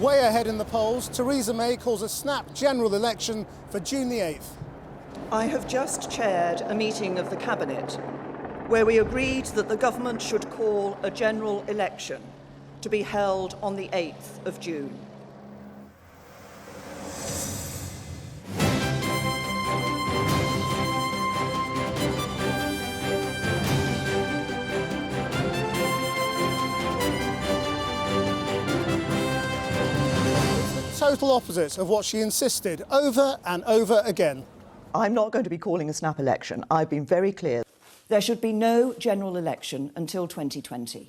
Way ahead in the polls, Theresa May calls a snap general election for June the 8th. I have just chaired a meeting of the Cabinet where we agreed that the government should call a general election to be held on the 8th of June. Total opposite of what she insisted over and over again. I'm not going to be calling a snap election. I've been very clear. There should be no general election until 2020.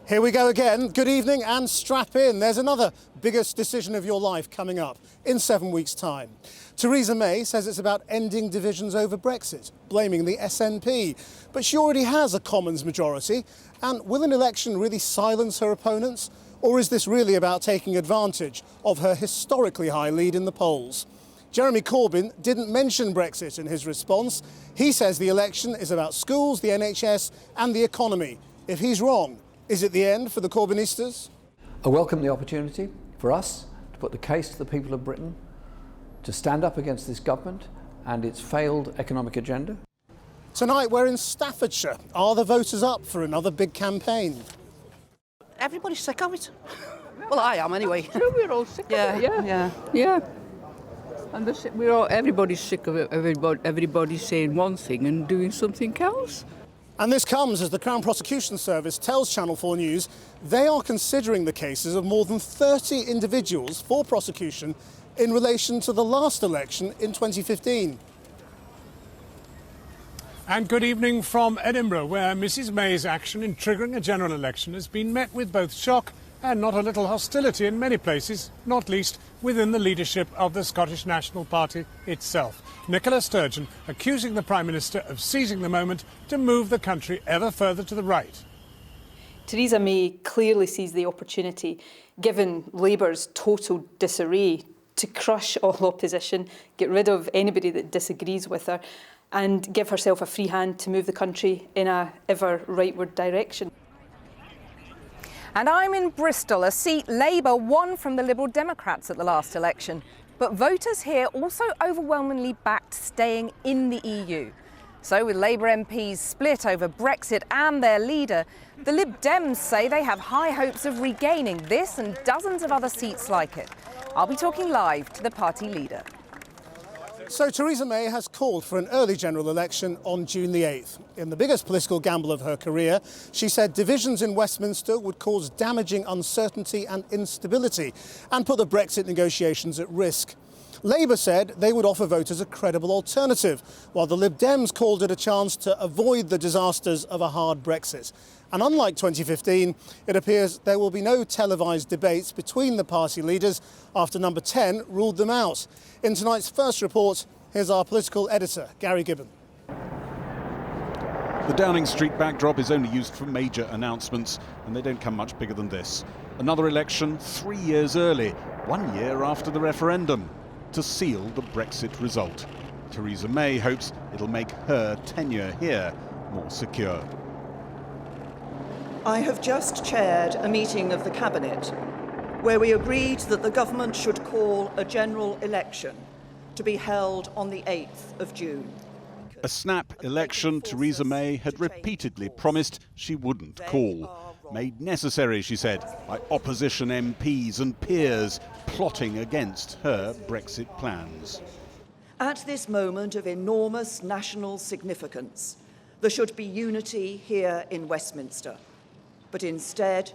Here we go again. Good evening and strap in. There's another biggest decision of your life coming up in 7 weeks' time. Theresa May says it's about ending divisions over Brexit, blaming the SNP. But she already has a Commons majority. And will an election really silence her opponents? Or is this really about taking advantage of her historically high lead in the polls? Jeremy Corbyn didn't mention Brexit in his response. He says the election is about schools, the NHS and the economy. If he's wrong, is it the end for the Corbynistas? I welcome the opportunity for us to put the case to the people of Britain to stand up against this government and its failed economic agenda. Tonight we're in Staffordshire. Are the voters up for another big campaign? Everybody's sick of it. Well, I am anyway. We're all sick of it, yeah. And everybody's sick of it. Everybody's saying one thing and doing something else. And this comes as the Crown Prosecution Service tells Channel 4 News they are considering the cases of more than 30 individuals for prosecution in relation to the last election in 2015. And good evening from Edinburgh, where Mrs May's action in triggering a general election has been met with both shock and not a little hostility in many places, not least within the leadership of the Scottish National Party itself. Nicola Sturgeon accusing the Prime Minister of seizing the moment to move the country ever further to the right. Theresa May clearly sees the opportunity, given Labour's total disarray, to crush all opposition, get rid of anybody that disagrees with her, and give herself a free hand to move the country in a ever rightward direction. And I'm in Bristol, a seat Labour won from the Liberal Democrats at the last election. But voters here also overwhelmingly backed staying in the EU. So with Labour MPs split over Brexit and their leader, the Lib Dems say they have high hopes of regaining this and dozens of other seats like it. I'll be talking live to the party leader. So Theresa May has called for an early general election on June the 8th. In the biggest political gamble of her career, she said divisions in Westminster would cause damaging uncertainty and instability and put the Brexit negotiations at risk. Labour said they would offer voters a credible alternative, while the Lib Dems called it a chance to avoid the disasters of a hard Brexit. And unlike 2015, it appears there will be no televised debates between the party leaders after Number 10 ruled them out. In tonight's first report, here's our political editor, Gary Gibbon. The Downing Street backdrop is only used for major announcements, and they don't come much bigger than this. Another election 3 years early, 1 year after the referendum, to seal the Brexit result. Theresa May hopes it'll make her tenure here more secure. I have just chaired a meeting of the Cabinet where we agreed that the government should call a general election to be held on the 8th of June. A snap election Theresa May had repeatedly promised she wouldn't call. Made necessary, she said, by opposition MPs and peers plotting against her Brexit plans. At this moment of enormous national significance, there should be unity here in Westminster. But instead,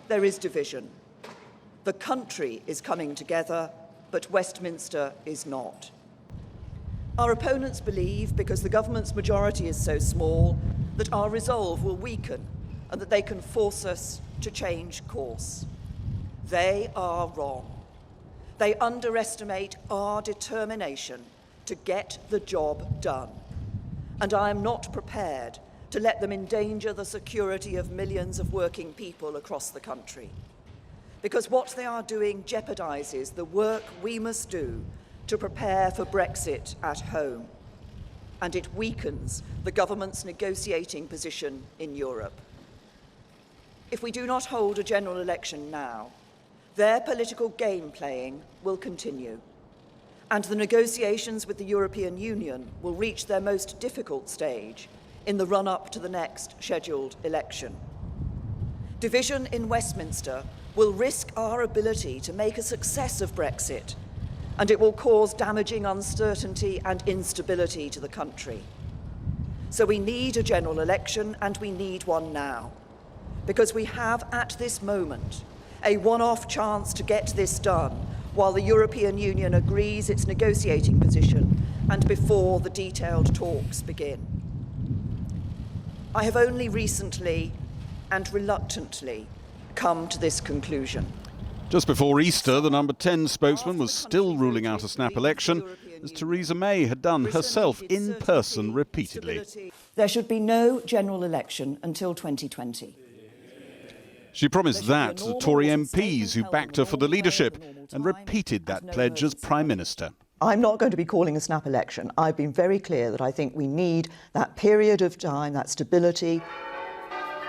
there is division. The country is coming together, but Westminster is not. Our opponents believe, because the government's majority is so small, that our resolve will weaken and that they can force us to change course. They are wrong. They underestimate our determination to get the job done. And I am not prepared to let them endanger the security of millions of working people across the country. Because what they are doing jeopardises the work we must do to prepare for Brexit at home. And it weakens the government's negotiating position in Europe. If we do not hold a general election now, their political game playing will continue, and the negotiations with the European Union will reach their most difficult stage in the run-up to the next scheduled election. Division in Westminster will risk our ability to make a success of Brexit, and it will cause damaging uncertainty and instability to the country. So we need a general election, and we need one now, because we have at this moment a one-off chance to get this done while the European Union agrees its negotiating position and before the detailed talks begin. I have only recently and reluctantly come to this conclusion. Just before Easter, the number 10 spokesman was still ruling out a snap election, as Theresa May had done herself in person repeatedly. There should be no general election until 2020. She promised that to the Tory MPs who backed her for the leadership and repeated that pledge as Prime Minister. I'm not going to be calling a snap election. I've been very clear that I think we need that period of time, that stability.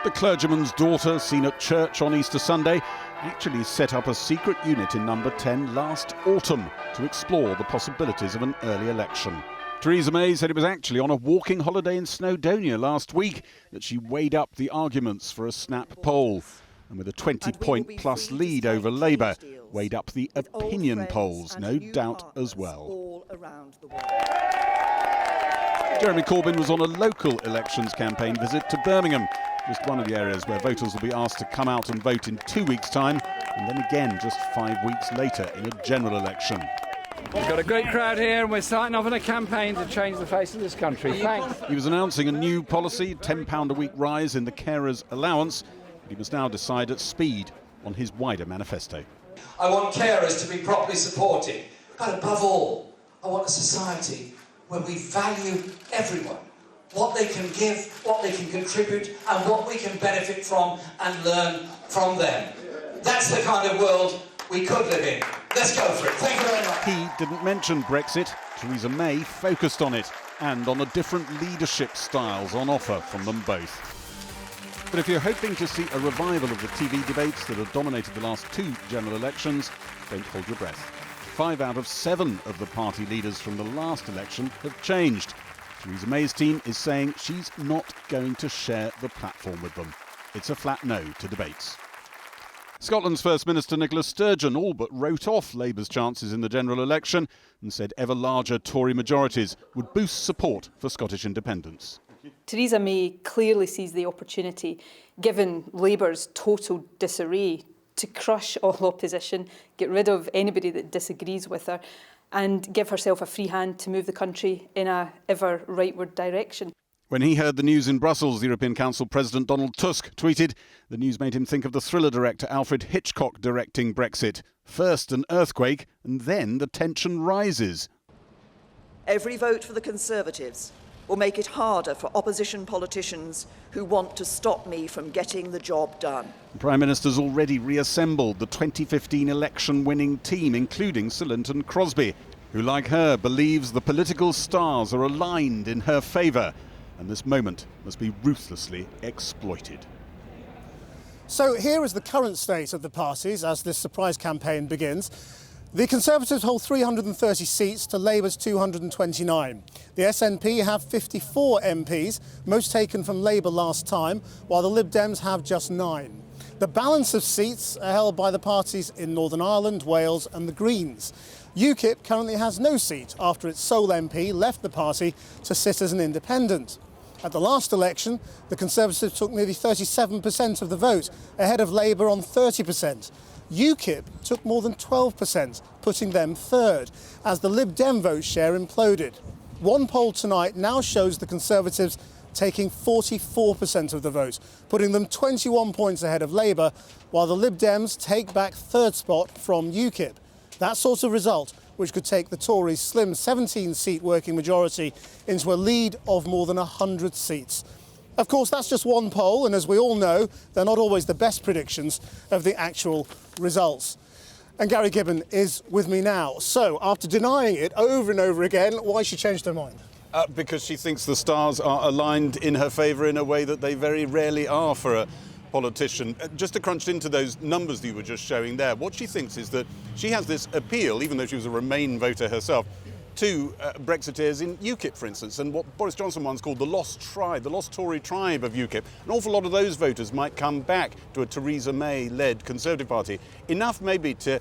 The clergyman's daughter, seen at church on Easter Sunday, actually set up a secret unit in number 10 last autumn to explore the possibilities of an early election. Theresa May said it was actually on a walking holiday in Snowdonia last week that she weighed up the arguments for a snap poll. And with a 20-point-plus lead over Labour, weighed up the opinion polls, no doubt as well. Jeremy Corbyn was on a local elections campaign visit to Birmingham, just one of the areas where voters will be asked to come out and vote in 2 weeks' time, and then again just 5 weeks later in a general election. We've got a great crowd here and we're starting off on a campaign to change the face of this country. Thanks. He was announcing a new policy, £10 a week rise in the carers' allowance. He must now decide at speed on his wider manifesto. I want carers to be properly supported, but above all, I want a society where we value everyone, what they can give, what they can contribute, and what we can benefit from and learn from them. That's the kind of world we could live in. Let's go for it. Thank you very much. He didn't mention Brexit. Theresa May focused on it and on the different leadership styles on offer from them both. But if you're hoping to see a revival of the TV debates that have dominated the last 2 general elections, don't hold your breath. 5 out of 7 of the party leaders from the last election have changed. Theresa May's team is saying she's not going to share the platform with them. It's a flat no to debates. Scotland's First Minister Nicola Sturgeon all but wrote off Labour's chances in the general election and said ever larger Tory majorities would boost support for Scottish independence. Theresa May clearly sees the opportunity, given Labour's total disarray, to crush all opposition, get rid of anybody that disagrees with her, and give herself a free hand to move the country in a ever rightward direction. When he heard the news in Brussels, the European Council President Donald Tusk tweeted, the news made him think of the thriller director Alfred Hitchcock directing Brexit. First an earthquake, and then the tension rises. Every vote for the Conservatives will make it harder for opposition politicians who want to stop me from getting the job done. The Prime Minister's already reassembled the 2015 election-winning team, including Sir Linton Crosby, who, like her, believes the political stars are aligned in her favour, and this moment must be ruthlessly exploited. So here is the current state of the parties as this surprise campaign begins. The Conservatives hold 330 seats to Labour's 229. The SNP have 54 MPs, most taken from Labour last time, while the Lib Dems have just 9. The balance of seats are held by the parties in Northern Ireland, Wales and the Greens. UKIP currently has no seat after its sole MP left the party to sit as an independent. At the last election, the Conservatives took nearly 37% of the vote, ahead of Labour on 30%. UKIP took more than 12%, putting them third, as the Lib Dem vote share imploded. One poll tonight now shows the Conservatives taking 44% of the vote, putting them 21 points ahead of Labour, while the Lib Dems take back third spot from UKIP. That sort of result, which could take the Tories' slim 17-seat working majority into a lead of more than 100 seats. Of course, that's just one poll, and as we all know, they're not always the best predictions of the actual results. And Gary Gibbon is with me now. So, after denying it over and over again, why she changed her mind? Because she thinks the stars are aligned in her favour in a way that they very rarely are for a politician. Just to crunch into those numbers that you were just showing there, what she thinks is that she has this appeal, even though she was a Remain voter herself, to Brexiteers in UKIP, for instance, and what Boris Johnson once called the lost tribe, the lost Tory tribe of UKIP. An awful lot of those voters might come back to a Theresa May-led Conservative Party, enough maybe to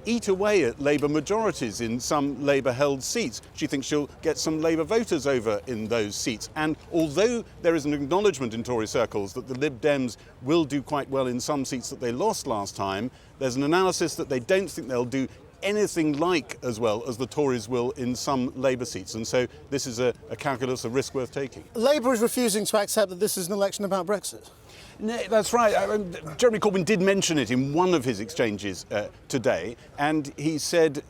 eat away at Labour majorities in some Labour-held seats. She thinks she'll get some Labour voters over in those seats. And although there is an acknowledgement in Tory circles that the Lib Dems will do quite well in some seats that they lost last time, there's an analysis that they don't think they'll do anything like as well as the Tories will in some Labour seats. And so this is a calculus, a risk worth taking. Labour is refusing to accept that this is an election about Brexit. No, that's right. Jeremy Corbyn did mention it in one of his exchanges today, and he said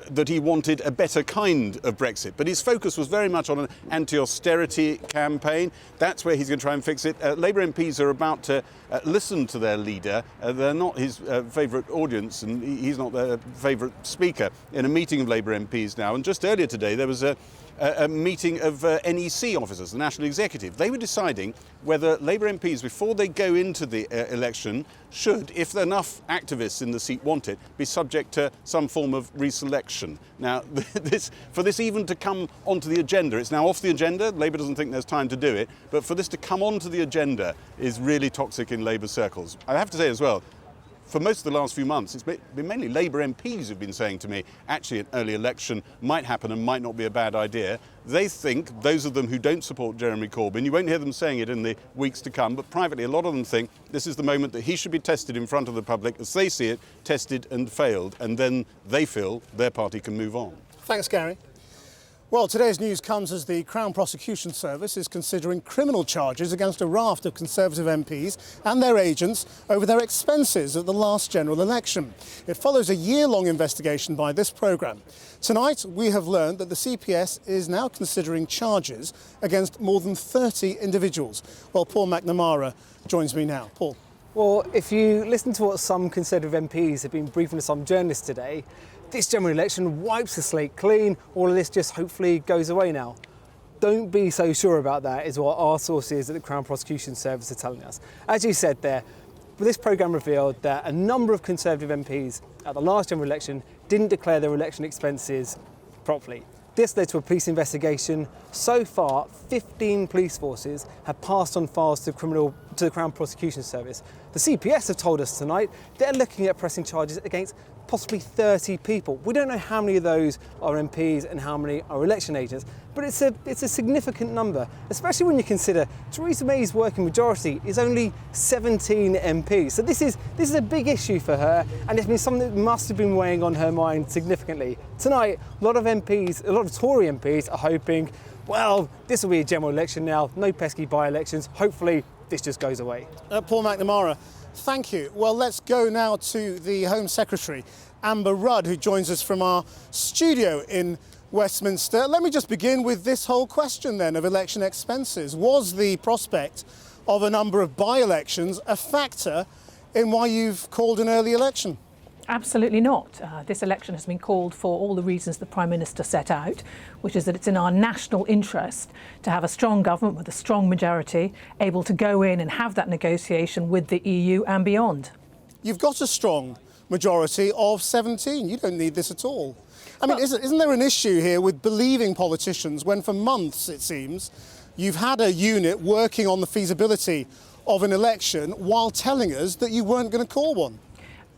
that he wanted a better kind of Brexit. But his focus was very much on an anti-austerity campaign. That's where he's going to try and fix it. Labour MPs are about to listen to their leader. They're not his favourite audience, and he's not their favourite speaker in a meeting of Labour MPs now. And just earlier today, there was a meeting of NEC officers, the National Executive. They were deciding whether Labour MPs, before they go into the election, should, if enough activists in the seat want it, be subject to some form of reselection. Now, for this even to come onto the agenda, it's now off the agenda. Labour doesn't think there's time to do it, but for this to come onto the agenda is really toxic in Labour circles. I have to say as well, for most of the last few months, it's been mainly Labour MPs who've been saying to me, actually an early election might happen and might not be a bad idea. They think, those of them who don't support Jeremy Corbyn, you won't hear them saying it in the weeks to come, but privately a lot of them think this is the moment that he should be tested in front of the public, as they see it, tested and failed, and then they feel their party can move on. Thanks, Gary. Well, today's news comes as the Crown Prosecution Service is considering criminal charges against a raft of Conservative MPs and their agents over their expenses at the last general election. It follows a year-long investigation by this programme. Tonight, we have learned that the CPS is now considering charges against more than 30 individuals. Well, Paul McNamara joins me now. Paul. Well, if you listen to what some Conservative MPs have been briefing to some journalists today, this general election wipes the slate clean. All of this just hopefully goes away now. Don't be so sure about that, is what our sources at the Crown Prosecution Service are telling us. As you said there, this programme revealed that a number of Conservative MPs at the last general election didn't declare their election expenses properly. This led to a police investigation. So far, 15 police forces have passed on files to the Crown Prosecution Service. The CPS have told us tonight they're looking at pressing charges against possibly 30 people. We don't know how many of those are MPs and how many are election agents, but it's a significant number, especially when you consider Theresa May's working majority is only 17 MPs. So this is a big issue for her, and it's been something that must have been weighing on her mind significantly. Tonight, a lot of Tory MPs are hoping, well, this will be a general election now, no pesky by-elections. Hopefully, this just goes away. Paul McNamara, thank you. Well, let's go now to the Home Secretary, Amber Rudd, who joins us from our studio in Westminster. Let me just begin with this whole question then of election expenses. Was the prospect of a number of by-elections a factor in why you've called an early election? Absolutely not. This election has been called for all the reasons the Prime Minister set out, which is that it's in our national interest to have a strong government with a strong majority able to go in and have that negotiation with the EU and beyond. You've got a strong majority of 17. You don't need this at all. I mean, isn't there an issue here with believing politicians when for months, it seems, you've had a unit working on the feasibility of an election while telling us that you weren't going to call one?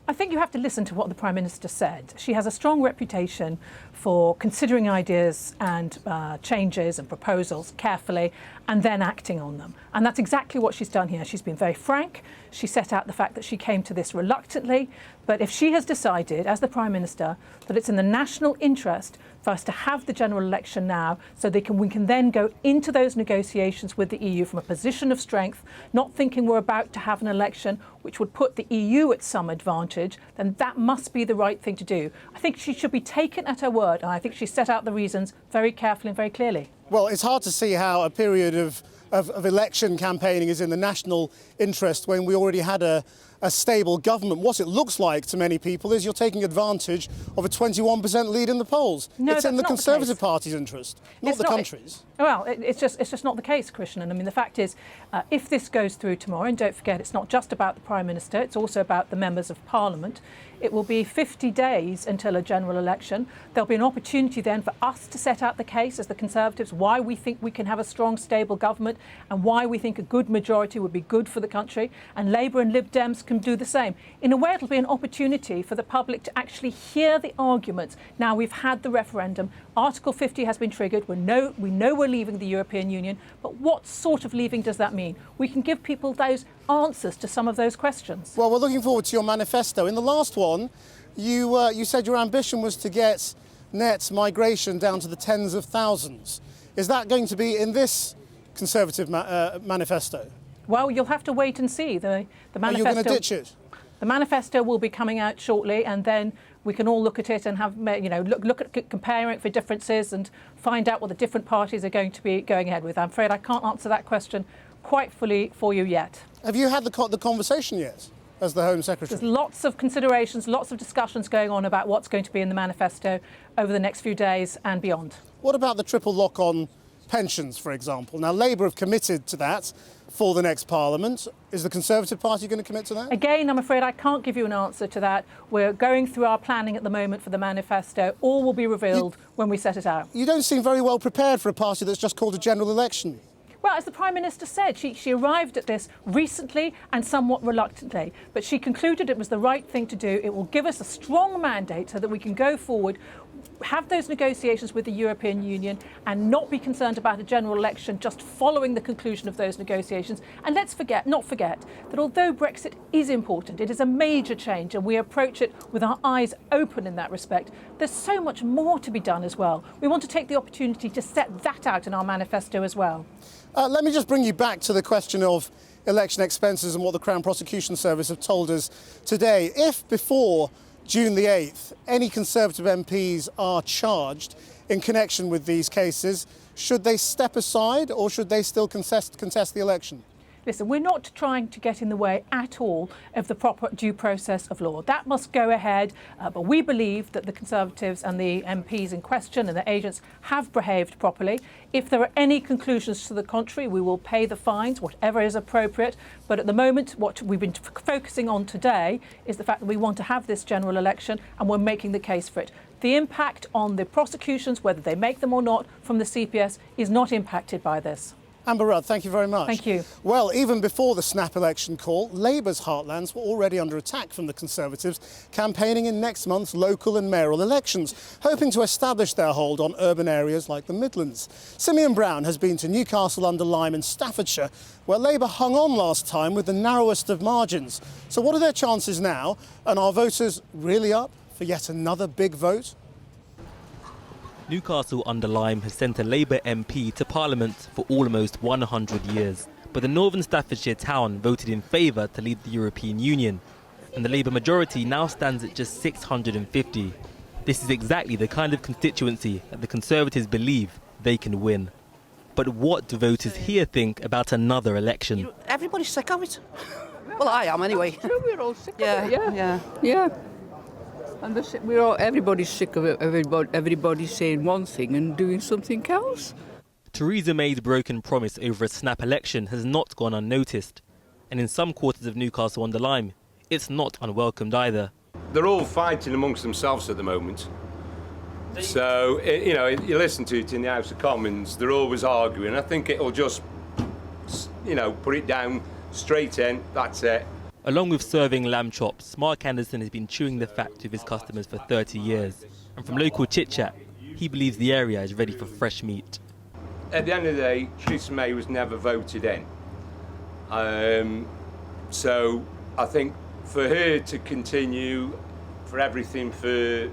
I think you have to listen to what the Prime Minister said. She has a strong reputation for considering ideas and changes and proposals carefully and then acting on them. And that's exactly what she's done here. She's been very frank. She set out the fact that she came to this reluctantly. But if she has decided, as the Prime Minister, that it's in the national interest for us to have the general election now so we can then go into those negotiations with the EU from a position of strength, not thinking we're about to have an election which would put the EU at some advantage, then that must be the right thing to do. I think she should be taken at her word, and I think she set out the reasons very carefully and very clearly. Well, it's hard to see how a period of of election campaigning is in the national interest when we already had a stable government. What it looks like to many people is you're taking advantage of a 21% lead in the polls. No, it's in the Conservative Party's interest, not the country's. Well, it's just not the case, Christian. And I mean, the fact is, if this goes through tomorrow, and don't forget, it's not just about the Prime Minister, it's also about the members of Parliament. It will be 50 days until a general election. There'll be an opportunity then for us to set out the case as the Conservatives, why we think we can have a strong, stable government and why we think a good majority would be good for the country. And Labour and Lib Dems can do the same. In a way, it'll be an opportunity for the public to actually hear the arguments. Now, we've had the referendum. Article 50 has been triggered. We know we're leaving the European Union. But what sort of leaving does that mean? We can give people those answers to some of those questions. Well, we're looking forward to your manifesto. In the last one, you said your ambition was to get net migration down to the tens of thousands. Is that going to be in this Conservative manifesto? Well, you'll have to wait and see. The manifesto. Are you going to ditch it? The manifesto will be coming out shortly, and then we can all look at it and have, look at comparing it for differences and find out what the different parties are going to be going ahead with. I'm afraid I can't answer that question quite fully for you yet. Have you had the conversation yet as the Home Secretary? There's lots of considerations, lots of discussions going on about what's going to be in the manifesto over the next few days and beyond. What about the triple lock on pensions, for example? Now, Labour have committed to that for the next Parliament. Is the Conservative Party going to commit to that? Again, I'm afraid I can't give you an answer to that. We're going through our planning at the moment for the manifesto. All will be revealed when we set it out. You don't seem very well prepared for a party that's just called a general election. Well, as the Prime Minister said, she arrived at this recently and somewhat reluctantly, but she concluded it was the right thing to do. It will give us a strong mandate so that we can go forward, have those negotiations with the European Union and not be concerned about a general election just following the conclusion of those negotiations. And let's not forget that although Brexit is important, it is a major change and we approach it with our eyes open in that respect. There's so much more to be done as well. We want to take the opportunity to set that out in our manifesto as well. Let me just bring you back to the question of election expenses and what the Crown Prosecution Service have told us today. If before June the 8th, any Conservative MPs are charged in connection with these cases, should they step aside or should they still contest the election? Listen, we're not trying to get in the way at all of the proper due process of law. That must go ahead, but we believe that the Conservatives and the MPs in question and the agents have behaved properly. If there are any conclusions to the contrary, we will pay the fines, whatever is appropriate. But at the moment, what we've been focusing on today is the fact that we want to have this general election and we're making the case for it. The impact on the prosecutions, whether they make them or not, from the CPS is not impacted by this. Amber Rudd, thank you very much. Thank you. Well, even before the snap election call, Labour's heartlands were already under attack from the Conservatives, campaigning in next month's local and mayoral elections, hoping to establish their hold on urban areas like the Midlands. Simeon Brown has been to Newcastle-under-Lyme in Staffordshire, where Labour hung on last time with the narrowest of margins. So what are their chances now? And are voters really up for yet another big vote? Newcastle-under-Lyme has sent a Labour MP to Parliament for almost 100 years. But the northern Staffordshire town voted in favour to leave the European Union. And the Labour majority now stands at just 650. This is exactly the kind of constituency that the Conservatives believe they can win. But what do voters here think about another election? Everybody's sick of it. Well, I am anyway. We're all sick of it, yeah. And everybody's sick of it. Everybody's saying one thing and doing something else. Theresa May's broken promise over a snap election has not gone unnoticed. And in some quarters of Newcastle-under-Lyme, it's not unwelcomed either. They're all fighting amongst themselves at the moment. So, you listen to it in the House of Commons, they're always arguing. I think it'll just, put it down straight in, that's it. Along with serving lamb chops, Mark Anderson has been chewing the fat with his customers for 30 years. And from local chit-chat, he believes the area is ready for fresh meat. At the end of the day, Theresa May was never voted in. So I think for her to continue, for everything, for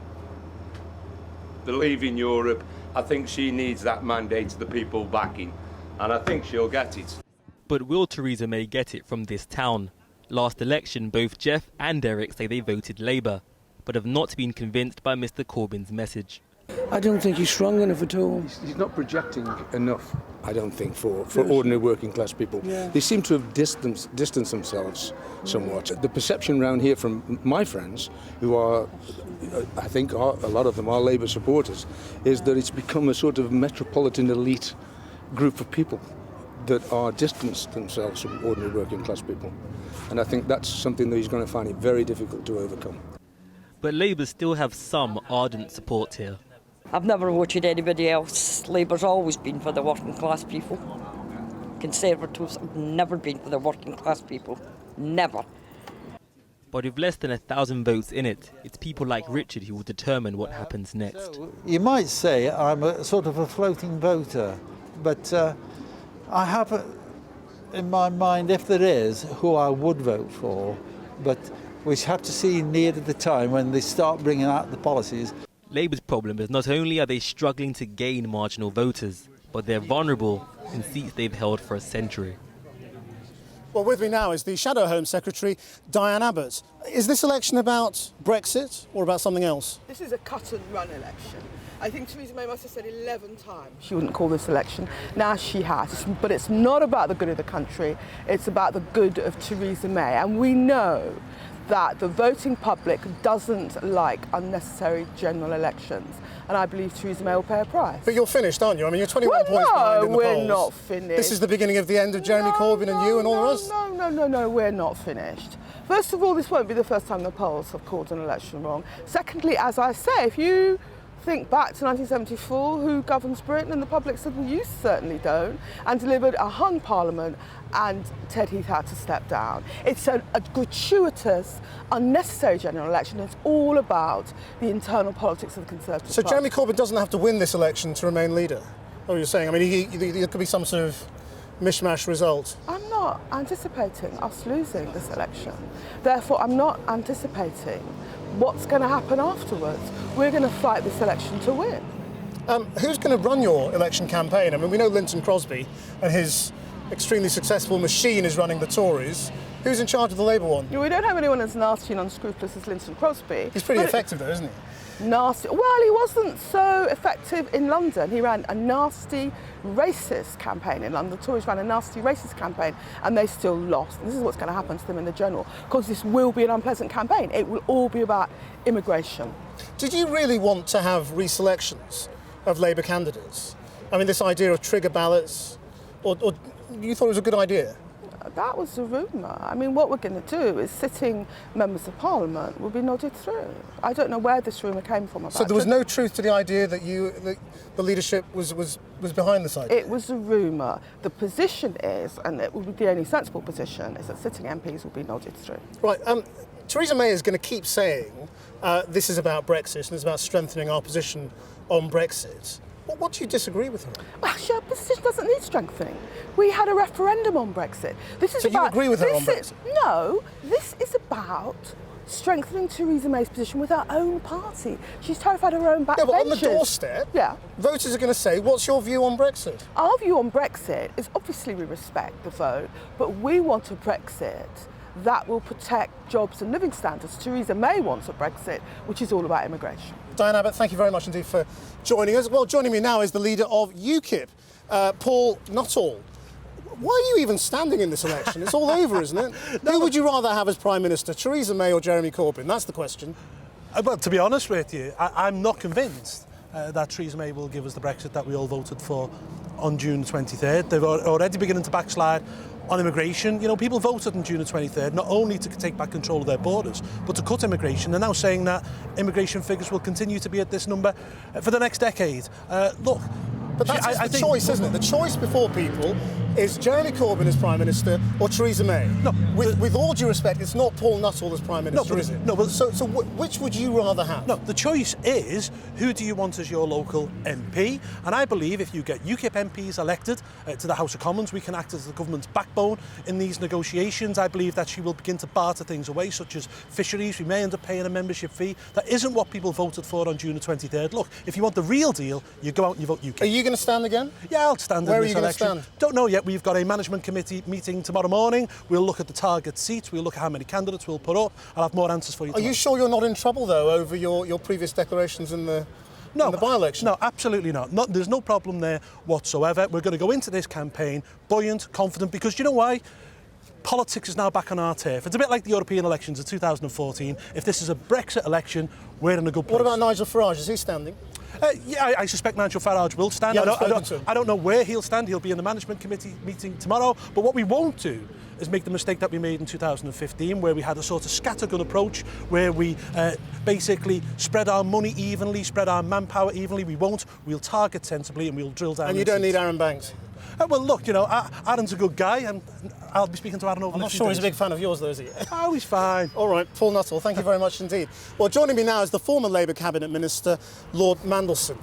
the leaving Europe, I think she needs that mandate of the people backing. And I think she'll get it. But will Theresa May get it from this town? Last election, both Jeff and Eric say they voted Labour, but have not been convinced by Mr Corbyn's message. I don't think he's strong enough at all. He's not projecting enough, I don't think, for ordinary working class people. Yeah. They seem to have distanced themselves somewhat. The perception around here from my friends, who are, I think a lot of them are Labour supporters, is that it's become a sort of metropolitan elite group of people that are distanced themselves from ordinary working class people. And I think that's something that he's going to find it very difficult to overcome. But Labour still have some ardent support here. I've never voted anybody else. Labour's always been for the working class people. Conservatives have never been for the working class people. Never. But with less than 1,000 votes in it, it's people like Richard who will determine what happens next. So, you might say I'm a sort of a floating voter, but I have in my mind, if there is, who I would vote for, but we have to see near to the time when they start bringing out the policies. Labour's problem is not only are they struggling to gain marginal voters, but they're vulnerable in seats they've held for a century. Well, with me now is the Shadow Home Secretary, Diane Abbott. Is this election about Brexit or about something else? This is a cut-and-run election. I think Theresa May must have said 11 times she wouldn't call this election. Now she has. But it's not about the good of the country. It's about the good of Theresa May. And we know that the voting public doesn't like unnecessary general elections. And I believe Theresa May will pay a price. But you're finished, aren't you? I mean, you're 21 points behind in the polls. No, we're not finished. This is the beginning of the end of Jeremy Corbyn and you and all the rest? No, we're not finished. First of all, this won't be the first time the polls have called an election wrong. Secondly, as I say, if you think back to 1974, who governs Britain, and the public said, well, you certainly don't, and delivered a hung parliament, and Ted Heath had to step down. It's a gratuitous, unnecessary general election. It's all about the internal politics of the Conservative So Party. Jeremy Corbyn doesn't have to win this election to remain leader? Oh, you're saying? I mean, there could be some sort of mishmash result. I'm not anticipating us losing this election. Therefore, I'm not anticipating what's going to happen afterwards. We're going to fight this election to win. Who's going to run your election campaign? I mean, we know Linton Crosby and his extremely successful machine is running the Tories. Who's in charge of the Labour one? We don't have anyone as nasty and unscrupulous as Linton Crosby. He's pretty effective though, isn't he? Nasty. Well, he wasn't so effective in London. He ran a nasty racist campaign in London. The Tories ran a nasty racist campaign and they still lost. And this is what's going to happen to them in the general, because this will be an unpleasant campaign. It will all be about immigration. Did you really want to have reselections of Labour candidates? I mean, this idea of trigger ballots, or you thought it was a good idea? That was a rumour. I mean, what we're going to do is sitting members of Parliament will be nodded through. I don't know where this rumour came from about. So there was no truth to the idea that the leadership was behind this idea? It was a rumour. The position is, and it will be the only sensible position, is that sitting MPs will be nodded through. Right. Theresa May is going to keep saying this is about Brexit and it's about strengthening our position on Brexit. What do you disagree with her? Well, our position doesn't need strengthening. We had a referendum on Brexit. This is so you agree with her on Brexit? No, this is about strengthening Theresa May's position with her own party. She's terrified of her own backbenchers. Yeah, but on the doorstep, voters are going to say, what's your view on Brexit? Our view on Brexit is obviously we respect the vote, but we want a Brexit that will protect jobs and living standards. Theresa May wants a Brexit, which is all about immigration. Diane Abbott, thank you very much indeed for joining us. Well, joining me now is the leader of UKIP, Paul Nuttall. Why are you even standing in this election? It's all over, isn't it? Who would you rather have as Prime Minister, Theresa May or Jeremy Corbyn? That's the question. Well, to be honest with you, I'm not convinced that Theresa May will give us the Brexit that we all voted for on June 23rd. They've already beginning to backslide on immigration. You know, people voted on June the 23rd not only to take back control of their borders, but to cut immigration. They're now saying that immigration figures will continue to be at this number for the next decade. Look, but that's the choice, isn't it? The choice before people is Jeremy Corbyn as Prime Minister or Theresa May. No, with all due respect, it's not Paul Nuttall as Prime Minister, is it? No, but so which would you rather have? No, the choice is who do you want as your local MP? And I believe if you get UKIP MPs elected to the House of Commons, we can act as the government's backbone in these negotiations. I believe that she will begin to barter things away, such as fisheries. We may end up paying a membership fee. That isn't what people voted for on June the 23rd. Look, if you want the real deal, you go out and you vote UKIP. Are you going to stand again? Yeah, I'll stand in this election. Where are you going to stand? Don't know yet. We've got a management committee meeting tomorrow morning. We'll look at the target seats. We'll look at how many candidates we'll put up. I'll have more answers for you tomorrow. Are you sure you're not in trouble, though, over your previous declarations in the in the by-election? No, absolutely not. There's no problem there whatsoever. We're going to go into this campaign buoyant, confident, because you know why? Politics is now back on our turf. It's a bit like the European elections of 2014. If this is a Brexit election, we're in a good place. What about Nigel Farage? Is he standing? Yeah, I suspect Nigel Farage will stand. I don't know where he'll stand. He'll be in the management committee meeting tomorrow. But what we won't do is make the mistake that we made in 2015, where we had a sort of scattergun approach, where we basically spread our money evenly, spread our manpower evenly. We won't. We'll target sensibly and we'll drill down. And you don't need Aaron Banks? Well, look, you know, Aaron's a good guy, and I'll be speaking to Aaron over the next few days. I'm not sure he's a big fan of yours, though, is he? Oh, he's fine. All right, Paul Nuttall, thank you very much indeed. Well, joining me now is the former Labour Cabinet Minister, Lord Mandelson.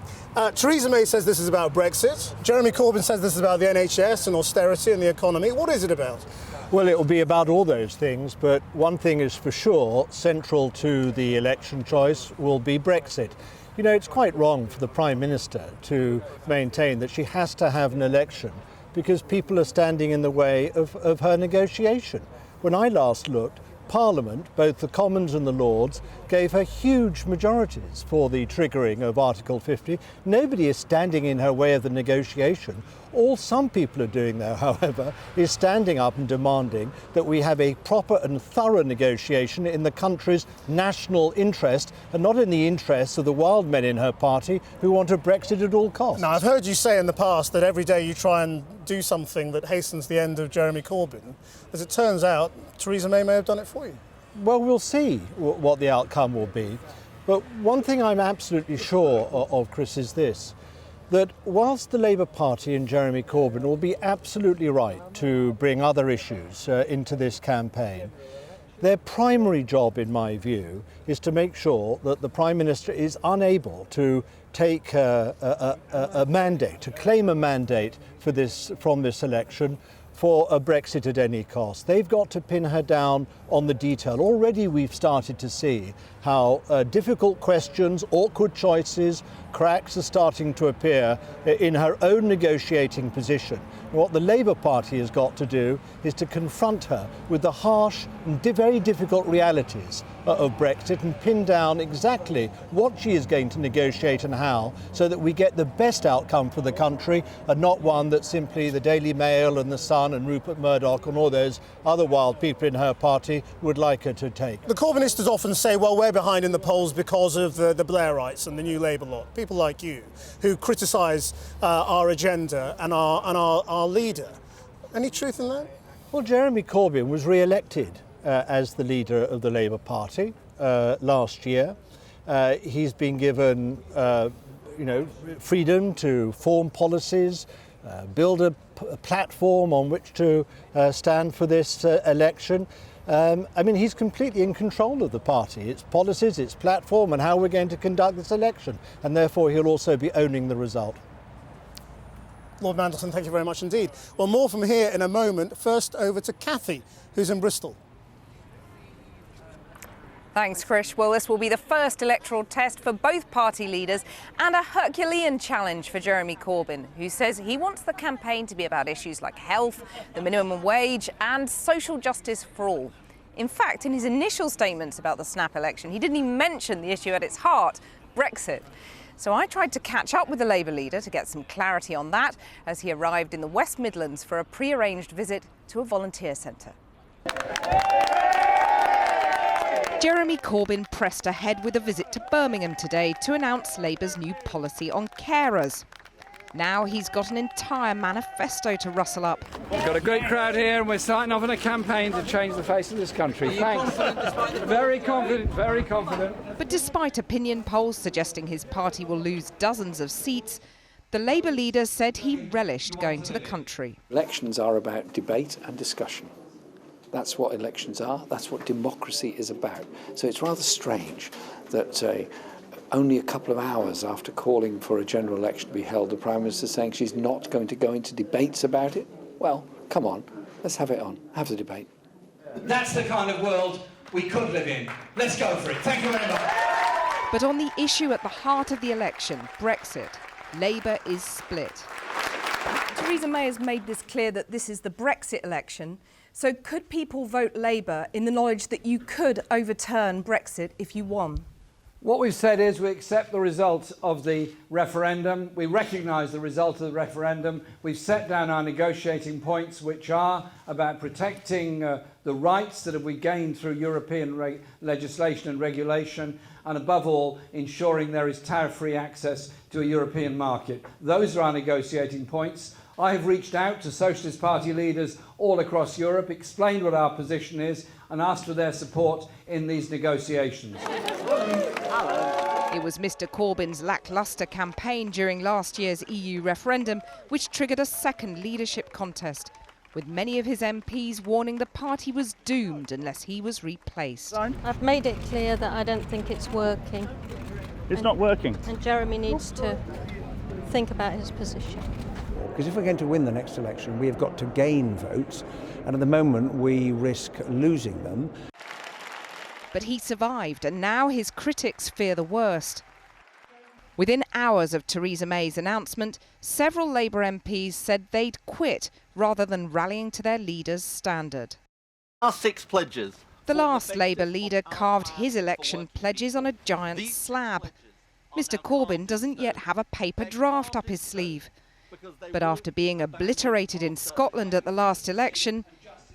Theresa May says this is about Brexit. Jeremy Corbyn says this is about the NHS and austerity and the economy. What is it about? Well, it will be about all those things, but one thing is for sure, central to the election choice will be Brexit. You know, it's quite wrong for the Prime Minister to maintain that she has to have an election because people are standing in the way of her negotiation. When I last looked, Parliament, both the Commons and the Lords, gave her huge majorities for the triggering of Article 50. Nobody is standing in her way of the negotiation. All some people are doing, though, however, is standing up and demanding that we have a proper and thorough negotiation in the country's national interest and not in the interests of the wild men in her party who want a Brexit at all costs. Now, I've heard you say in the past that every day you try and do something that hastens the end of Jeremy Corbyn. As it turns out, Theresa May have done it for you. Well, we'll see what the outcome will be. But one thing I'm absolutely sure of, Chris, is this, that whilst the Labour Party and Jeremy Corbyn will be absolutely right to bring other issues into this campaign, their primary job, in my view, is to make sure that the Prime Minister is unable to take a mandate, to claim a mandate for this, from this election for a Brexit at any cost. They've got to pin her down on the detail. Already we've started to see how difficult questions, awkward choices, cracks are starting to appear in her own negotiating position. What the Labour Party has got to do is to confront her with the harsh and very difficult realities of Brexit and pin down exactly what she is going to negotiate and how, so that we get the best outcome for the country and not one that simply the Daily Mail and the Sun and Rupert Murdoch and all those other wild people in her party would like her to take. The Corbynistas often say, well, we're behind in the polls because of the Blairites and the New Labour lot, people like you, who criticise our agenda and our leader. Any truth in that? Well, Jeremy Corbyn was re-elected as the leader of the Labour Party last year. He's been given, freedom to form policies, build a platform on which to stand for this election. He's completely in control of the party, its policies, its platform, and how we're going to conduct this election. And therefore, he'll also be owning the result. Lord Mandelson, thank you very much indeed. Well, more from here in a moment. First, over to Kathy, who's in Bristol. Thanks, Krish. Well, this will be the first electoral test for both party leaders and a Herculean challenge for Jeremy Corbyn, who says he wants the campaign to be about issues like health, the minimum wage and social justice for all. In fact, in his initial statements about the snap election, he didn't even mention the issue at its heart, Brexit. So I tried to catch up with the Labour leader to get some clarity on that as he arrived in the West Midlands for a pre-arranged visit to a volunteer centre. Jeremy Corbyn pressed ahead with a visit to Birmingham today to announce Labour's new policy on carers. Now he's got an entire manifesto to rustle up. We've got a great crowd here and we're starting off on a campaign to change the face of this country. Thanks. Very confident, very confident. But despite opinion polls suggesting his party will lose dozens of seats, the Labour leader said he relished going to the country. Elections are about debate and discussion. That's what elections are. That's what democracy is about. So it's rather strange that only a couple of hours after calling for a general election to be held, the Prime Minister is saying she's not going to go into debates about it. Well, come on, let's have it on. Have the debate. That's the kind of world we could live in. Let's go for it. Thank you very much. But on the issue at the heart of the election, Brexit, Labour is split. Theresa May has made this clear that this is the Brexit election. So could people vote Labour in the knowledge that you could overturn Brexit if you won? What we've said is we accept the result of the referendum. We recognise the result of the referendum. We've set down our negotiating points, which are about protecting the rights that we gained through European legislation and regulation, and above all, ensuring there is tariff-free access to a European market. Those are our negotiating points. I have reached out to Socialist Party leaders all across Europe, explained what our position is, and asked for their support in these negotiations. It was Mr Corbyn's lacklustre campaign during last year's EU referendum which triggered a second leadership contest, with many of his MPs warning the party was doomed unless he was replaced. I've made it clear that I don't think it's working. It's not working. And Jeremy needs to think about his position. Because if we're going to win the next election, we have got to gain votes, and at the moment we risk losing them. But he survived, and now his critics fear the worst. Within hours of Theresa May's announcement, several Labour MPs said they'd quit rather than rallying to their leader's standard. Our 6 pledges. The last Labour leader carved his election pledges on a giant slab. Mr Corbyn doesn't yet have a paper draft up his sleeve. But after being obliterated in Scotland at the last election,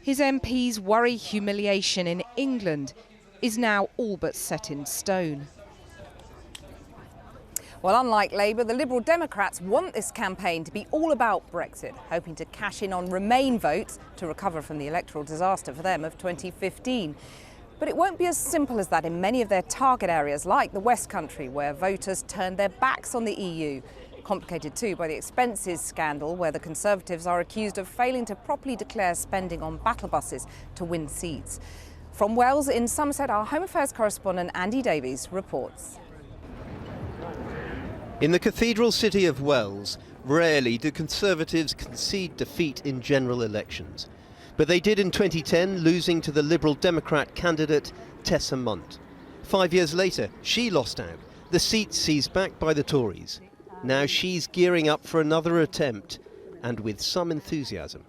his MPs worry humiliation in England is now all but set in stone. Well, unlike Labour, the Liberal Democrats want this campaign to be all about Brexit, hoping to cash in on Remain votes to recover from the electoral disaster for them of 2015. But it won't be as simple as that in many of their target areas, like the West Country, where voters turned their backs on the EU. Complicated too by the expenses scandal, where the Conservatives are accused of failing to properly declare spending on battle buses to win seats. From Wells in Somerset, our Home Affairs correspondent Andy Davies reports. In the cathedral city of Wells, rarely do Conservatives concede defeat in general elections. But they did in 2010, losing to the Liberal Democrat candidate Theresa May. 5 years later, she lost out, the seat seized back by the Tories. Now she's gearing up for another attempt, and with some enthusiasm.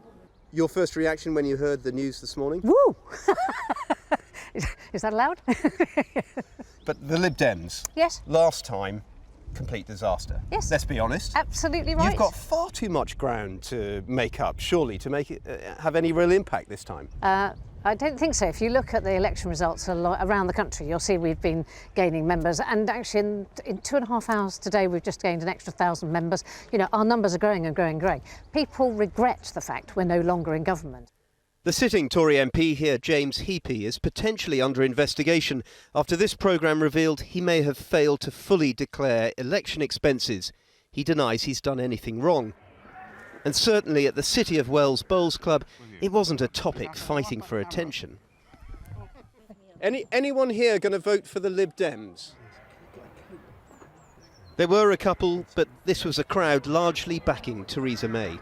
Your first reaction when you heard the news this morning? Woo! Is that allowed? But the Lib Dems, Yes. last time, complete disaster. Yes. Let's be honest. Absolutely right. You've got far too much ground to make up, surely, to make it have any real impact this time. I don't think so. If you look at the election results around the country, you'll see we've been gaining members. And actually, in 2.5 hours today, we've just gained an extra 1,000 members. You know, our numbers are growing and growing and growing. People regret the fact we're no longer in government. The sitting Tory MP here, James Heapy, is potentially under investigation after this programme revealed he may have failed to fully declare election expenses. He denies he's done anything wrong. And certainly at the City of Wells Bowls Club, it wasn't a topic fighting for attention. Anyone here going to vote for the Lib Dems? There were a couple, but this was a crowd largely backing Theresa May.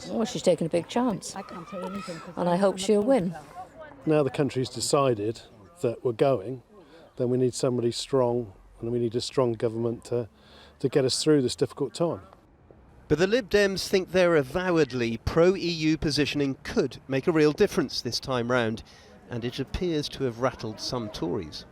Well, she's taken a big chance, and I hope she'll win. Now the country's decided that we're going, then we need somebody strong, and we need a strong government to get us through this difficult time. But the Lib Dems think their avowedly pro-EU positioning could make a real difference this time round, and it appears to have rattled some Tories.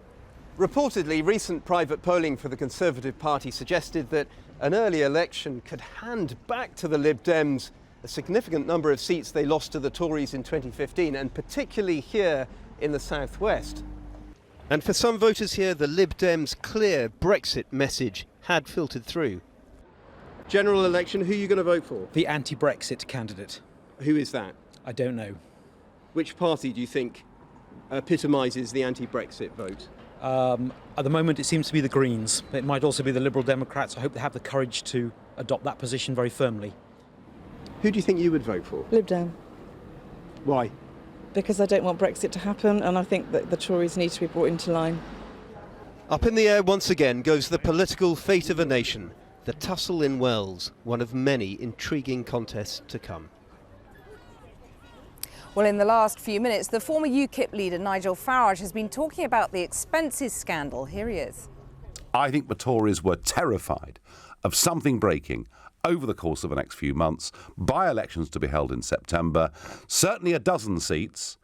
Reportedly, recent private polling for the Conservative Party suggested that an early election could hand back to the Lib Dems a significant number of seats they lost to the Tories in 2015, and particularly here in the southwest. And for some voters here, the Lib Dems' clear Brexit message had filtered through. General election, who are you going to vote for? The anti-Brexit candidate. Who is that? I don't know. Which party do you think epitomises the anti-Brexit vote? At the moment it seems to be the Greens. It might also be the Liberal Democrats. I hope they have the courage to adopt that position very firmly. Who do you think you would vote for? Lib Dem. Why? Because I don't want Brexit to happen, and I think that the Tories need to be brought into line. Up in the air once again goes the political fate of a nation. The tussle in Wells, one of many intriguing contests to come. Well, in the last few minutes, the former UKIP leader Nigel Farage has been talking about the expenses scandal. Here he is. I think the Tories were terrified of something breaking over the course of the next few months, by-elections to be held in September, certainly a dozen seats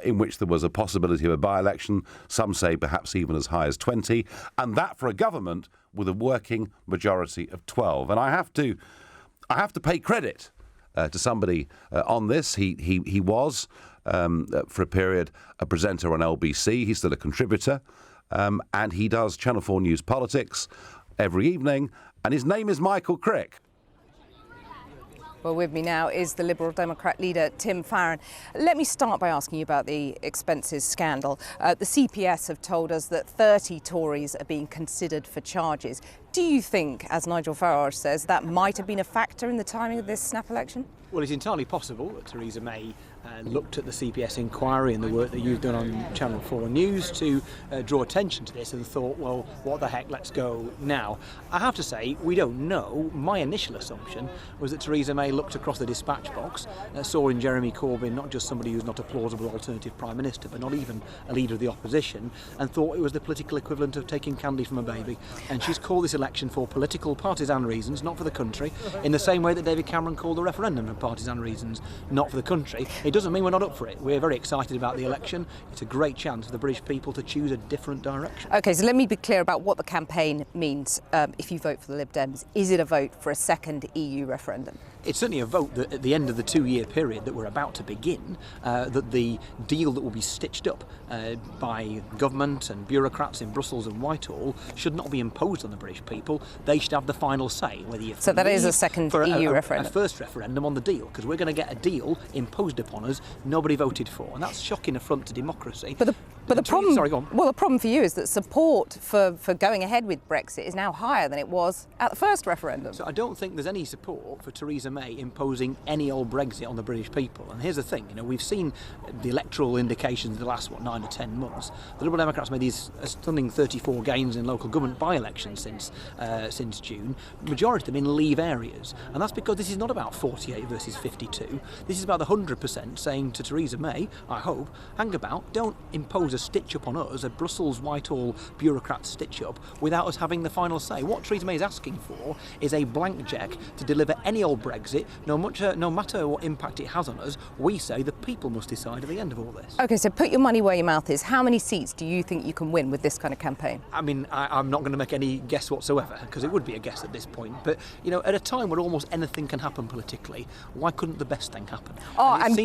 in which there was a possibility of a by-election, some say perhaps even as high as 20, and that for a government with a working majority of 12. And I have to pay credit to somebody on this. He was, for a period, a presenter on LBC. He's still a contributor, and he does Channel 4 News Politics every evening, and his name is Michael Crick. Well, with me now is the Liberal Democrat leader, Tim Farron. Let me start by asking you about the expenses scandal. The CPS have told us that 30 Tories are being considered for charges. Do you think, as Nigel Farage says, that might have been a factor in the timing of this snap election? Well, it's entirely possible that Theresa May looked at the CPS inquiry and the work that you've done on Channel 4 News to draw attention to this and thought, well, what the heck, let's go now. I have to say, we don't know. My initial assumption was that Theresa May looked across the dispatch box, saw in Jeremy Corbyn not just somebody who's not a plausible alternative Prime Minister, but not even a leader of the opposition, and thought it was the political equivalent of taking candy from a baby. And she's called this election for political partisan reasons, not for the country, in the same way that David Cameron called the referendum for partisan reasons, not for the country. It doesn't mean we're not up for it. We're very excited about the election. It's a great chance for the British people to choose a different direction. OK, so let me be clear about what the campaign means if you vote for the Lib Dems. Is it a vote for a second EU referendum? It's certainly a vote that at the end of the 2-year period that we're about to begin, that the deal that will be stitched up by government and bureaucrats in Brussels and Whitehall should not be imposed on the British people. They should have the final say, whether you So that is a second EU referendum? A first referendum on the deal, because we're going to get a deal imposed upon us nobody voted for, and that's a shocking affront to democracy. But the problem, sorry, go on. Well, the problem for you is that support for going ahead with Brexit is now higher than it was at the first referendum. So I don't think there's any support for Theresa May imposing any old Brexit on the British people. And here's the thing, we've seen the electoral indications in the last, 9 or 10 months. The Liberal Democrats made these stunning 34 gains in local government by-elections since June, majority of them in Leave areas. And that's because this is not about 48 versus 52. This is about the 100% saying to Theresa May, I hope, hang about, don't impose a stitch-up on us, a Brussels Whitehall bureaucrat stitch-up, without us having the final say. What Theresa May is asking for is a blank cheque to deliver any old Brexit, no matter what impact it has on us. We say the people must decide at the end of all this. OK, so put your money where your mouth is. How many seats do you think you can win with this kind of campaign? I mean, I'm not going to make any guess whatsoever, because it would be a guess at this point. But, at a time where almost anything can happen politically, why couldn't the best thing happen? It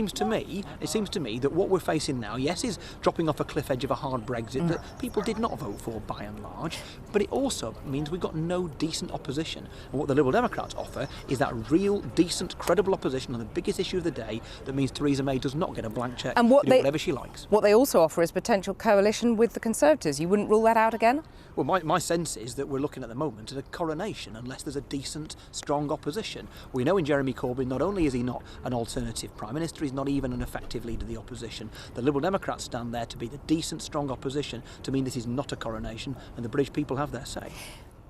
seems to me that what we're facing now, yes, is dropping off a cliff edge of a hard Brexit that people did not vote for by and large, but it also means we've got no decent opposition. And what the Liberal Democrats offer is that real, decent, credible opposition on the biggest issue of the day that means Theresa May does not get a blank cheque to do whatever she likes. What they also offer is potential coalition with the Conservatives. You wouldn't rule that out again? Well, my sense is that we're looking at the moment at a coronation unless there's a decent, strong opposition. We know in Jeremy Corbyn, not only is he not an alternative Prime Minister, he's not even an effective leader of the opposition. The Liberal Democrats stand there to be the decent, strong opposition, to mean this is not a coronation, and the British people have their say.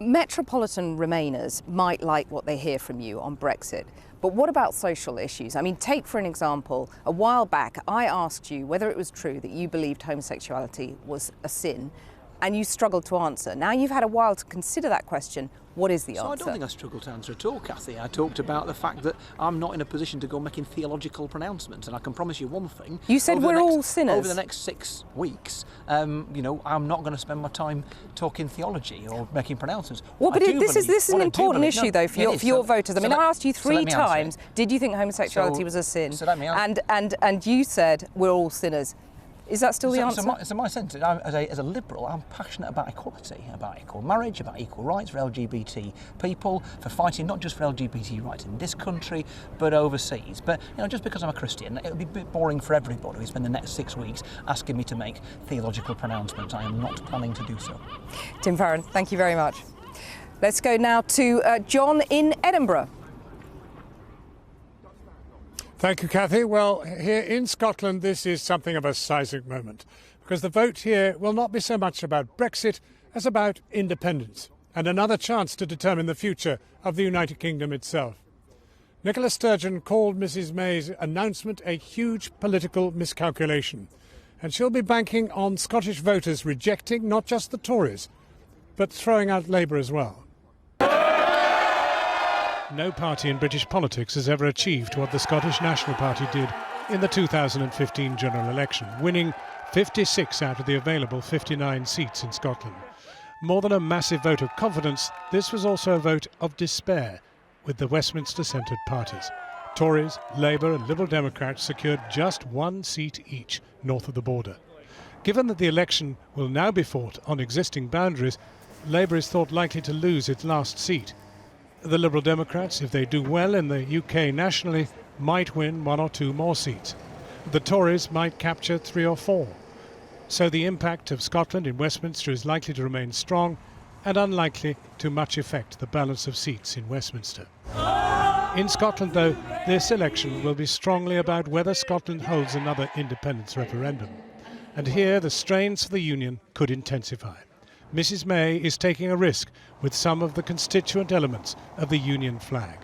Metropolitan Remainers might like what they hear from you on Brexit, but what about social issues? I mean, take for an example, a while back I asked you whether it was true that you believed homosexuality was a sin, and you struggled to answer. Now you've had a while to consider that question. What is the answer? I don't think I struggled to answer at all, Cathy. I talked about the fact that I'm not in a position to go making theological pronouncements, and I can promise you one thing. You said we're all sinners. Over the next 6 weeks, I'm not going to spend my time talking theology or making pronouncements. Well, but this is an important issue, though, for your voters. I mean, I asked you 3 times, did you think homosexuality was a sin? And you said we're all sinners. Is that still the answer? So my sense is, as a Liberal, I'm passionate about equality, about equal marriage, about equal rights for LGBT people, for fighting not just for LGBT rights in this country, but overseas. But, just because I'm a Christian, it would be a bit boring for everybody who spend the next 6 weeks asking me to make theological pronouncements. I am not planning to do so. Tim Farron, thank you very much. Let's go now to John in Edinburgh. Thank you, Cathy. Well, here in Scotland, this is something of a seismic moment, because the vote here will not be so much about Brexit as about independence and another chance to determine the future of the United Kingdom itself. Nicola Sturgeon called Mrs May's announcement a huge political miscalculation, and she'll be banking on Scottish voters rejecting not just the Tories, but throwing out Labour as well. No party in British politics has ever achieved what the Scottish National Party did in the 2015 general election, winning 56 out of the available 59 seats in Scotland. More than a massive vote of confidence, this was also a vote of despair with the Westminster-centred parties. Tories, Labour and Liberal Democrats secured just one seat each north of the border. Given that the election will now be fought on existing boundaries, Labour is thought likely to lose its last seat. The Liberal Democrats, if they do well in the UK nationally, might win 1 or 2 more seats. The Tories might capture 3 or 4. So the impact of Scotland in Westminster is likely to remain strong and unlikely to much affect the balance of seats in Westminster. In Scotland, though, this election will be strongly about whether Scotland holds another independence referendum. And here the strains for the union could intensify. Mrs May is taking a risk with some of the constituent elements of the union flag.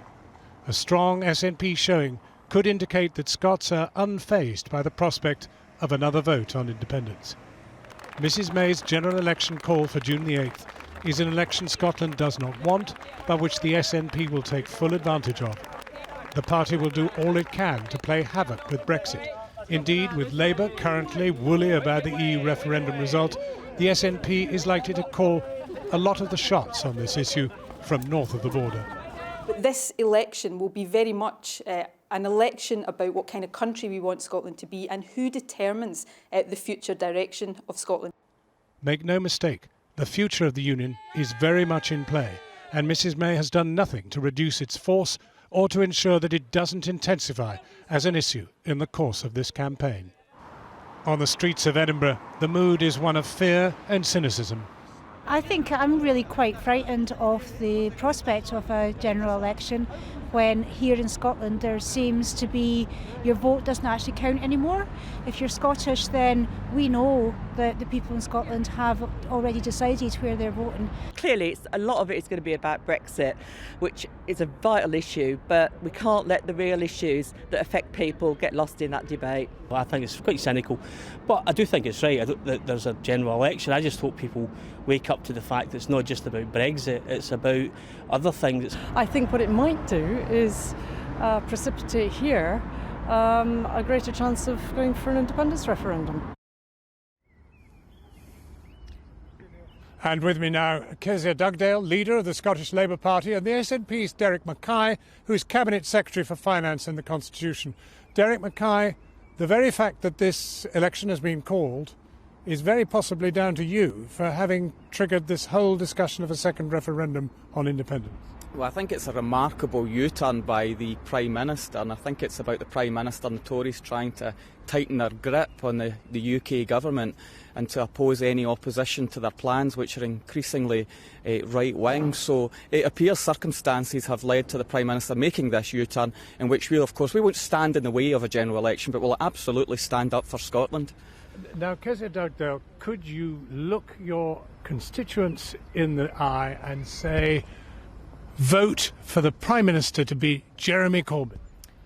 A strong SNP showing could indicate that Scots are unfazed by the prospect of another vote on independence. Mrs May's general election call for June the 8th is an election Scotland does not want, but which the SNP will take full advantage of. The party will do all it can to play havoc with Brexit. Indeed, with Labour currently woolly about the EU referendum result, the SNP is likely to call a lot of the shots on this issue from north of the border. But this election will be very much an election about what kind of country we want Scotland to be and who determines the future direction of Scotland. Make no mistake, the future of the union is very much in play, and Mrs May has done nothing to reduce its force or to ensure that it doesn't intensify as an issue in the course of this campaign. On the streets of Edinburgh, the mood is one of fear and cynicism. I think I'm really quite frightened of the prospect of a general election when here in Scotland there seems to be your vote doesn't actually count anymore. If you're Scottish, then we know that the people in Scotland have already decided where they're voting. Clearly, a lot of it is going to be about Brexit, which is a vital issue, but we can't let the real issues that affect people get lost in that debate. Well, I think it's quite cynical, but I do think it's right that there's a general election. I just hope people wake up to the fact that it's not just about Brexit, it's about other things. I think what it might do is precipitate here a greater chance of going for an independence referendum. And with me now, Kezia Dugdale, leader of the Scottish Labour Party, and the SNP's Derek Mackay, who's Cabinet Secretary for Finance and the Constitution. Derek Mackay, the very fact that this election has been called is very possibly down to you for having triggered this whole discussion of a second referendum on independence. Well, I think it's a remarkable U-turn by the Prime Minister, and I think it's about the Prime Minister and the Tories trying to tighten their grip on the UK government and to oppose any opposition to their plans, which are increasingly right-wing. So it appears circumstances have led to the Prime Minister making this U-turn, in which we, of course, we won't stand in the way of a general election, but will absolutely stand up for Scotland. Now, Kezia Dugdale, could you look your constituents in the eye and say, vote for the Prime Minister to be Jeremy Corbyn?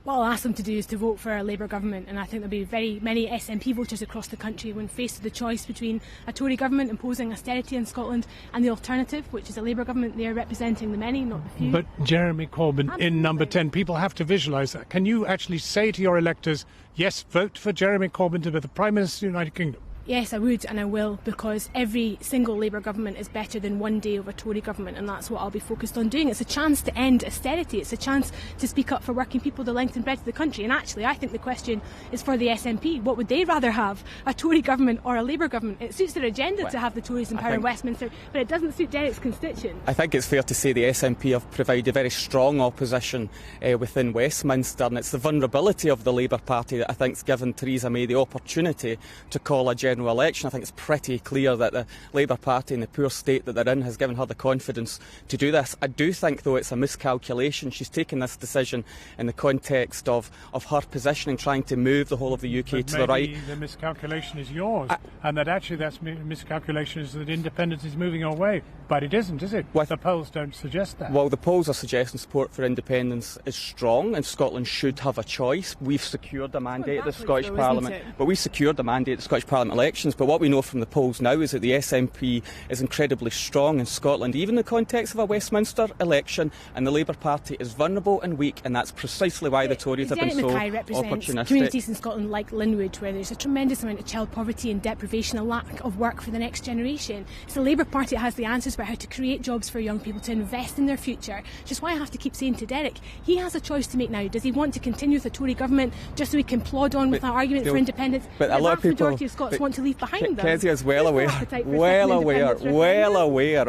What I'll ask them to do is to vote for a Labour government, and I think there'll be very many SNP voters across the country when faced with the choice between a Tory government imposing austerity in Scotland and the alternative, which is a Labour government. They are representing the many, not the few. But Jeremy Corbyn Absolutely. In number 10, people have to visualise that. Can you actually say to your electors, yes, vote for Jeremy Corbyn to be the Prime Minister of the United Kingdom? Yes, I would, and I will, because every single Labour government is better than one day of a Tory government, and that's what I'll be focused on doing. It's a chance to end austerity. It's a chance to speak up for working people the length and breadth of the country. And actually, I think the question is for the SNP. What would they rather have, a Tory government or a Labour government? It suits their agenda to have the Tories in power in Westminster, but it doesn't suit Derek's constituents. I think it's fair to say the SNP have provided very strong opposition within Westminster, and it's the vulnerability of the Labour Party that I think has given Theresa May the opportunity to call a general election. I think it's pretty clear that the Labour Party, in the poor state that they're in, has given her the confidence to do this. I do think, though, it's a miscalculation. She's taken this decision in the context of her positioning, trying to move the whole of the UK to the right. The miscalculation is yours, and that actually that's miscalculation is that independence is moving away. But it isn't, is it? The polls don't suggest that. Well, the polls are suggesting support for independence is strong, and Scotland should have a choice. We've secured a mandate at the Scottish Parliament, but we secured the mandate at the Scottish Parliament elections. But what we know from the polls now is that the SNP is incredibly strong in Scotland, even in the context of a Westminster election, and the Labour Party is vulnerable and weak, and that's precisely why the Tories have been so opportunistic. Communities in Scotland like Linwood, where there's a tremendous amount of child poverty and deprivation, a lack of work for the next generation. It's the Labour Party that has the answers about how to create jobs for young people, to invest in their future, which is why I have to keep saying to Derek, he has a choice to make now. Does he want to continue with a Tory government just so he can plod on with our argument for independence? But a lot of people, majority of Scots want to leave behind them. Kezia is well aware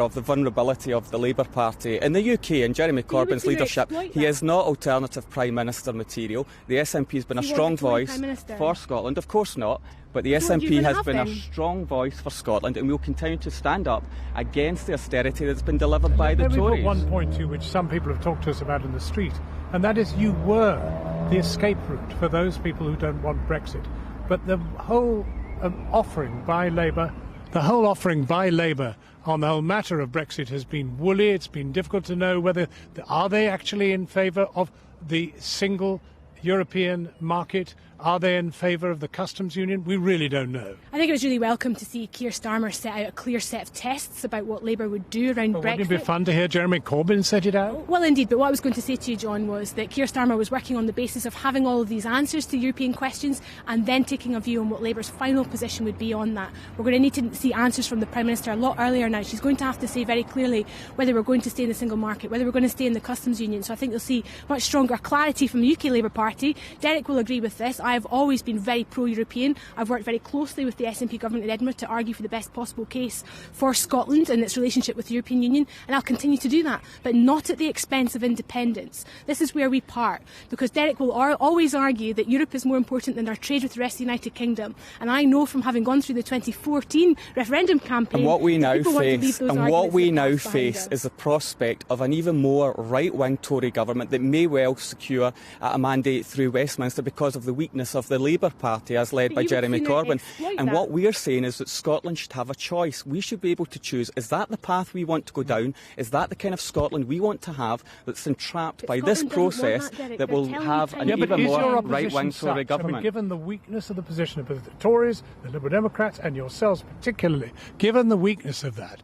of the vulnerability of the Labour Party. In the UK, in Jeremy Corbyn's leadership, he is not alternative Prime Minister material. The SNP has been a strong voice for Scotland. Of course not. But the SNP has been a strong voice for Scotland, and will continue to stand up against the austerity that's been delivered by the Tories. We've got one point too, which some people have talked to us about in the street, and that is you were the escape route for those people who don't want Brexit. But the whole offering by Labour on the whole matter of Brexit has been woolly. It's been difficult to know whether are they actually in favour of the single European market. Are they in favour of the customs union? We really don't know. I think it was really welcome to see Keir Starmer set out a clear set of tests about what Labour would do around Brexit. Wouldn't it be fun to hear Jeremy Corbyn set it out? Well, indeed, but what I was going to say to you, John, was that Keir Starmer was working on the basis of having all of these answers to European questions and then taking a view on what Labour's final position would be on that. We're going to need to see answers from the Prime Minister a lot earlier now. She's going to have to say very clearly whether we're going to stay in the single market, whether we're going to stay in the customs union. So I think you'll see much stronger clarity from the UK Labour Party. Derek will agree with this. I have always been very pro-European. I've worked very closely with the SNP government in Edinburgh to argue for the best possible case for Scotland and its relationship with the European Union, and I'll continue to do that, but not at the expense of independence. This is where we part, because Derek will always argue that Europe is more important than our trade with the rest of the United Kingdom, and I know from having gone through the 2014 referendum campaign, and what we now face is the prospect of an even more right-wing Tory government that may well secure a mandate through Westminster because of the weakness of the Labour Party as led by Jeremy Corbyn. And what we're saying is that Scotland should have a choice. We should be able to choose, is that the path we want to go down? Is that the kind of Scotland we want to have that's entrapped by this process that will have an even more right-wing Tory government? I mean, given the weakness of the position of both the Tories, the Liberal Democrats and yourselves particularly, given the weakness of that,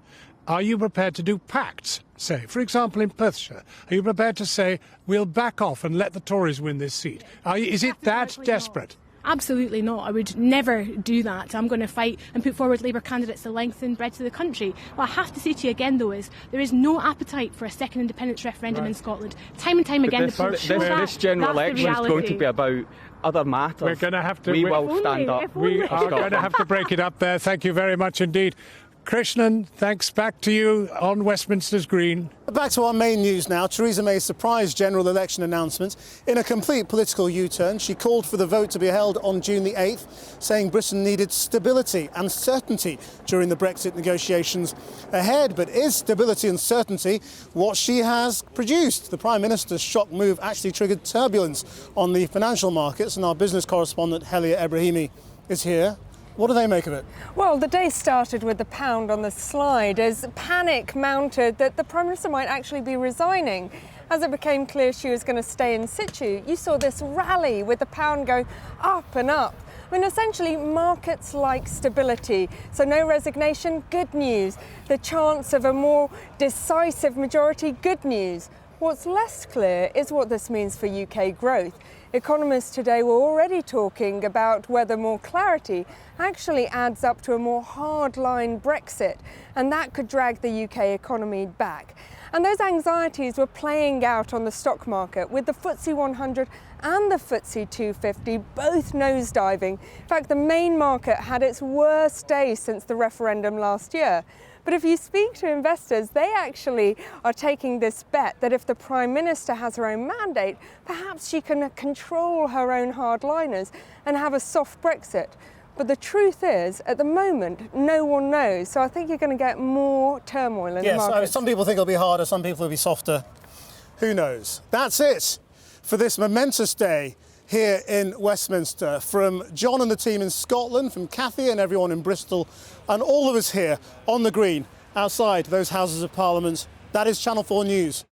are you prepared to do pacts, say, for example, in Perthshire? Are you prepared to say, we'll back off and let the Tories win this seat? Is it that desperate? Absolutely not. I would never do that. I'm going to fight and put forward Labour candidates the length and breadth of the country. What I have to say to you again, though, is there is no appetite for a second independence referendum in Scotland. Time and time again, this general election is going to be about other matters. We're going to have to. We will stand up. We are going to have to break it up there. Thank you very much indeed. Krishnan, thanks. Back to you on Westminster's Green. Back to our main news now. Theresa May's surprise general election announcement. In a complete political U-turn, she called for the vote to be held on June the 8th, saying Britain needed stability and certainty during the Brexit negotiations ahead. But is stability and certainty what she has produced? The Prime Minister's shock move actually triggered turbulence on the financial markets, and our business correspondent Helia Ebrahimi is here. What do they make of it? Well, the day started with the pound on the slide as panic mounted that the Prime Minister might actually be resigning. As it became clear she was going to stay in situ, you saw this rally with the pound going up and up. I mean, essentially, markets like stability. So no resignation, good news. The chance of a more decisive majority, good news. What's less clear is what this means for UK growth. Economists today were already talking about whether more clarity actually adds up to a more hardline Brexit, and that could drag the UK economy back. And those anxieties were playing out on the stock market, with the FTSE 100 and the FTSE 250 both nosediving. In fact, the main market had its worst day since the referendum last year. But if you speak to investors, they actually are taking this bet that if the Prime Minister has her own mandate, perhaps she can control her own hardliners and have a soft Brexit. But the truth is, at the moment, no one knows. So I think you're going to get more turmoil in the market. Yes, some people think it'll be harder, some people will be softer. Who knows? That's it for this momentous day here in Westminster. From John and the team in Scotland, from Cathy and everyone in Bristol, and all of us here on the Green, outside those Houses of Parliament, that is Channel 4 News.